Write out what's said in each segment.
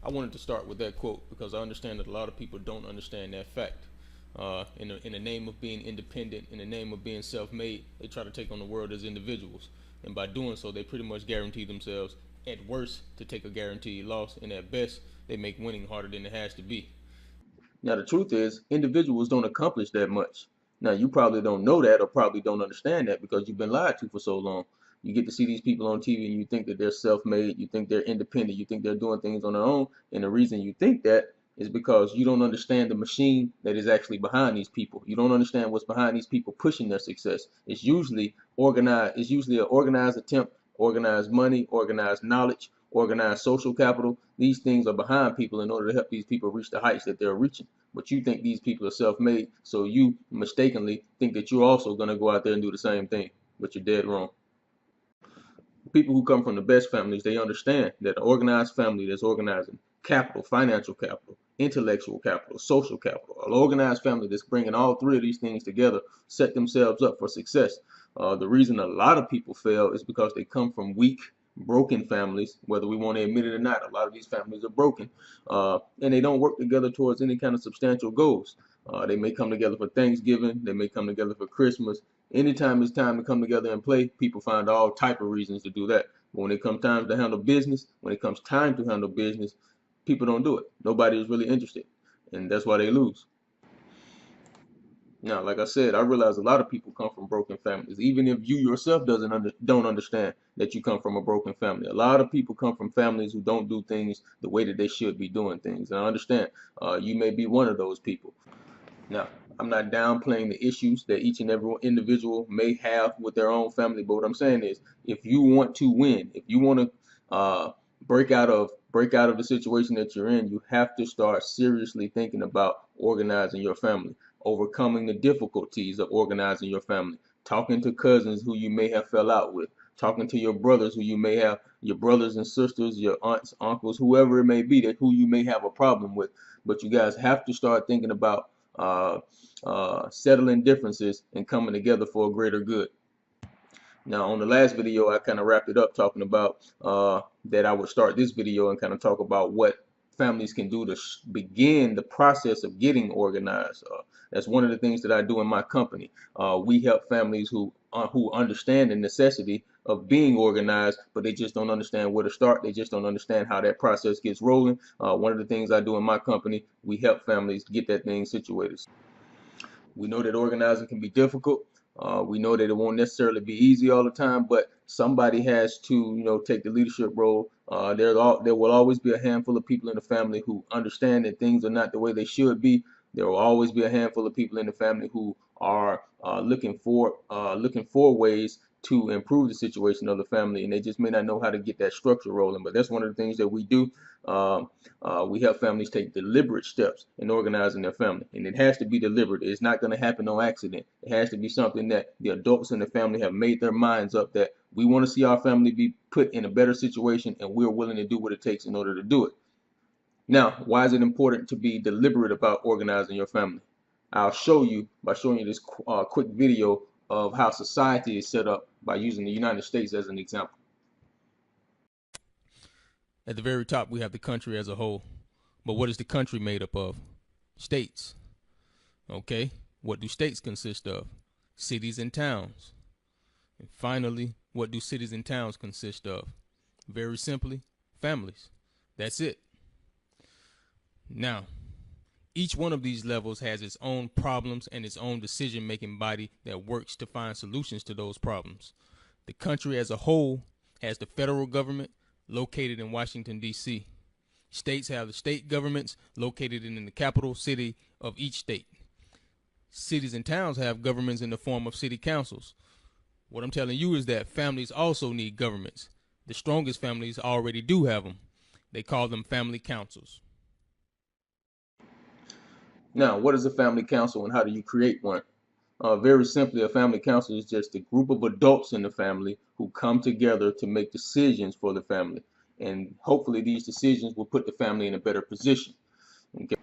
I wanted to start with that quote because I understand that a lot of people don't understand that fact. In the name of being independent, in the name of being self-made, they try to take on the world as individuals, and by doing so, they pretty much guarantee themselves, at worst, to take a guaranteed loss, and at best, they make winning harder than it has to be. Now, the truth is, individuals don't accomplish that much. Now, you probably don't know that or probably don't understand that because you've been lied to for so long. You get to see these people on TV and you think that they're self-made, you think they're independent, you think they're doing things on their own. And the reason you think that is because you don't understand the machine that is actually behind these people. You don't understand what's behind these people pushing their success. It's usually organized, it's usually an organized attempt, organized money, organized knowledge, organized social capital. These things are behind people in order to help these people reach the heights that they're reaching. But you think these people are self-made, so you mistakenly think that you're also going to go out there and do the same thing, but you're dead wrong. People who come from the best families, they understand that an organized family that's organizing capital, financial capital, intellectual capital, social capital, an organized family that's bringing all three of these things together, set themselves up for success. The reason a lot of people fail is because they come from weak, broken families, whether we want to admit it or not. A lot of these families are broken, and they don't work together towards any kind of substantial goals. They may come together for Thanksgiving, they may come together for Christmas. Anytime it's time to come together and play, people find all type of reasons to do that. But when it comes time to handle business, when it comes time to handle business, people don't do it. Nobody is really interested, and that's why they lose. Now, like I said, I realize a lot of people come from broken families. Even if you yourself don't understand that you come from a broken family, a lot of people come from families who don't do things the way that they should be doing things. And I understand you may be one of those people. Now, I'm not downplaying the issues that each and every individual may have with their own family, but what I'm saying is, if you want to win, if you want to break out of the situation that you're in, you have to start seriously thinking about organizing your family, overcoming the difficulties of organizing your family, talking to cousins who you may have fell out with, talking to your brothers who you may have, your brothers and sisters, your aunts, uncles, whoever it may be, that who you may have a problem with. But you guys have to start thinking about uh, settling differences and coming together for a greater good. Now, on the last video, I kind of wrapped it up talking about that I would start this video and kind of talk about what families can do to begin the process of getting organized. That's one of the things that I do in my company. We help families who understand the necessity of being organized, but they just don't understand where to start. They just don't understand how that process gets rolling. One of the things I do in my company, we help families get that thing situated. We know that organizing can be difficult. We know that it won't necessarily be easy all the time, but somebody has to, take the leadership role. There will always be a handful of people in the family who understand that things are not the way they should be. There will always be a handful of people in the family who are looking for ways to improve the situation of the family, and they just may not know how to get that structure rolling. But that's one of the things that we do. We help families take deliberate steps in organizing their family, and it has to be deliberate. It's not going to happen on accident. It has to be something that the adults in the family have made their minds up that we want to see our family be put in a better situation, and we're willing to do what it takes in order to do it. Now, why is it important to be deliberate about organizing your family? I'll show you by showing you this quick video of how society is set up by using the United States as an example. At the very top, we have the country as a whole. But what is the country made up of? States. Okay, what do states consist of? Cities and towns. And finally, what do cities and towns consist of? Very simply, families. That's it. Now, each one of these levels has its own problems and its own decision-making body that works to find solutions to those problems. The country as a whole has the federal government located in Washington, D.C. States have the state governments located in the capital city of each state. Cities and towns have governments in the form of city councils. What I'm telling you is that families also need governments. The strongest families already do have them. They call them family councils. Now, what is a family council and how do you create one? Very simply, a family council is just a group of adults in the family who come together to make decisions for the family. And hopefully these decisions will put the family in a better position. Okay.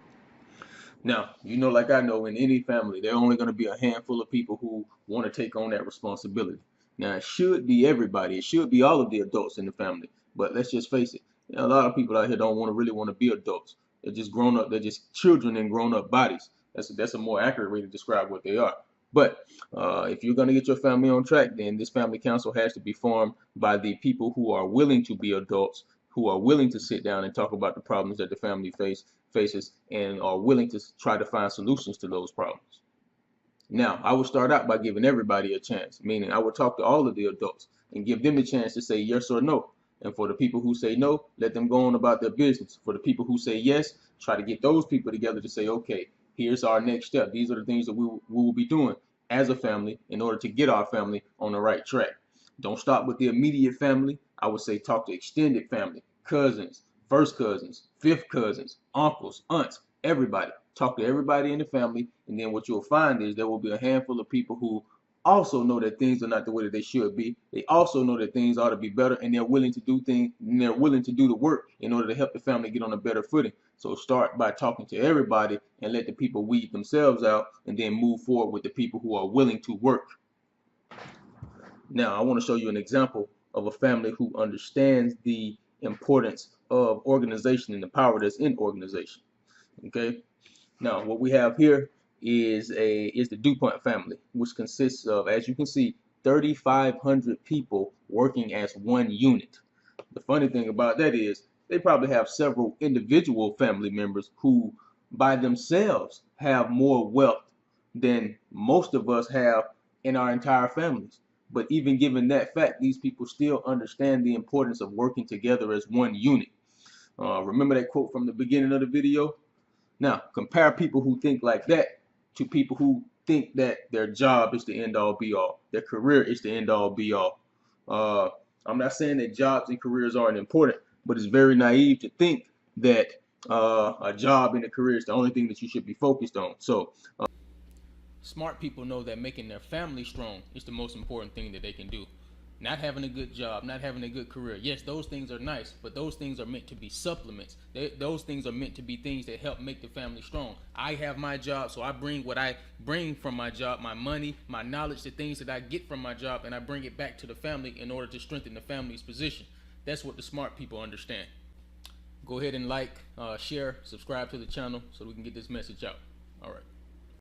Now, like I know, in any family, there are only going to be a handful of people who want to take on that responsibility. Now, it should be everybody. It should be all of the adults in the family. But let's just face it. A lot of people out here don't really want to be adults. They're just grown up. They're just children in grown up bodies. That's a more accurate way to describe what they are. But if you're going to get your family on track, then this family council has to be formed by the people who are willing to be adults, who are willing to sit down and talk about the problems that the family faces, and are willing to try to find solutions to those problems. Now, I would start out by giving everybody a chance, meaning I would talk to all of the adults and give them a chance to say yes or no. And for the people who say no, let them go on about their business. For the people who say yes, try to get those people together to say, okay, here's our next step. These are the things that we will be doing as a family in order to get our family on the right track. Don't stop with the immediate family. I would say talk to extended family, cousins, first cousins, fifth cousins, uncles, aunts, everybody. Talk to everybody in the family, and then what you'll find is there will be a handful of people who also know that things are not the way that they should be. They also know that things ought to be better, and they're willing to do things, and they're willing to do the work in order to help the family get on a better footing. So start by talking to everybody and let the people weed themselves out, and then move forward with the people who are willing to work. Now, I want to show you an example of a family who understands the importance of organization and the power that's in organization. Okay. Now, what we have here is the Dupont family, which consists of, as you can see, 3,500 people working as one unit. The funny thing about that is they probably have several individual family members who by themselves have more wealth than most of us have in our entire families. But even given that fact, these people still understand the importance of working together as one unit. Remember that quote from the beginning of the video? Now, compare people who think like that to people who think that their job is the end all be all, their career is the end all be all. I'm not saying that jobs and careers aren't important, but it's very naive to think that a job and a career is the only thing that you should be focused on. So, smart people know that making their family strong is the most important thing that they can do. Not having a good job, not having a good career. Yes, those things are nice, but those things are meant to be supplements. Those things are meant to be things that help make the family strong. I have my job, so I bring what I bring from my job, my money, my knowledge, the things that I get from my job, and I bring it back to the family in order to strengthen the family's position. That's what the smart people understand. Go ahead and like, share, subscribe to the channel so we can get this message out. All right.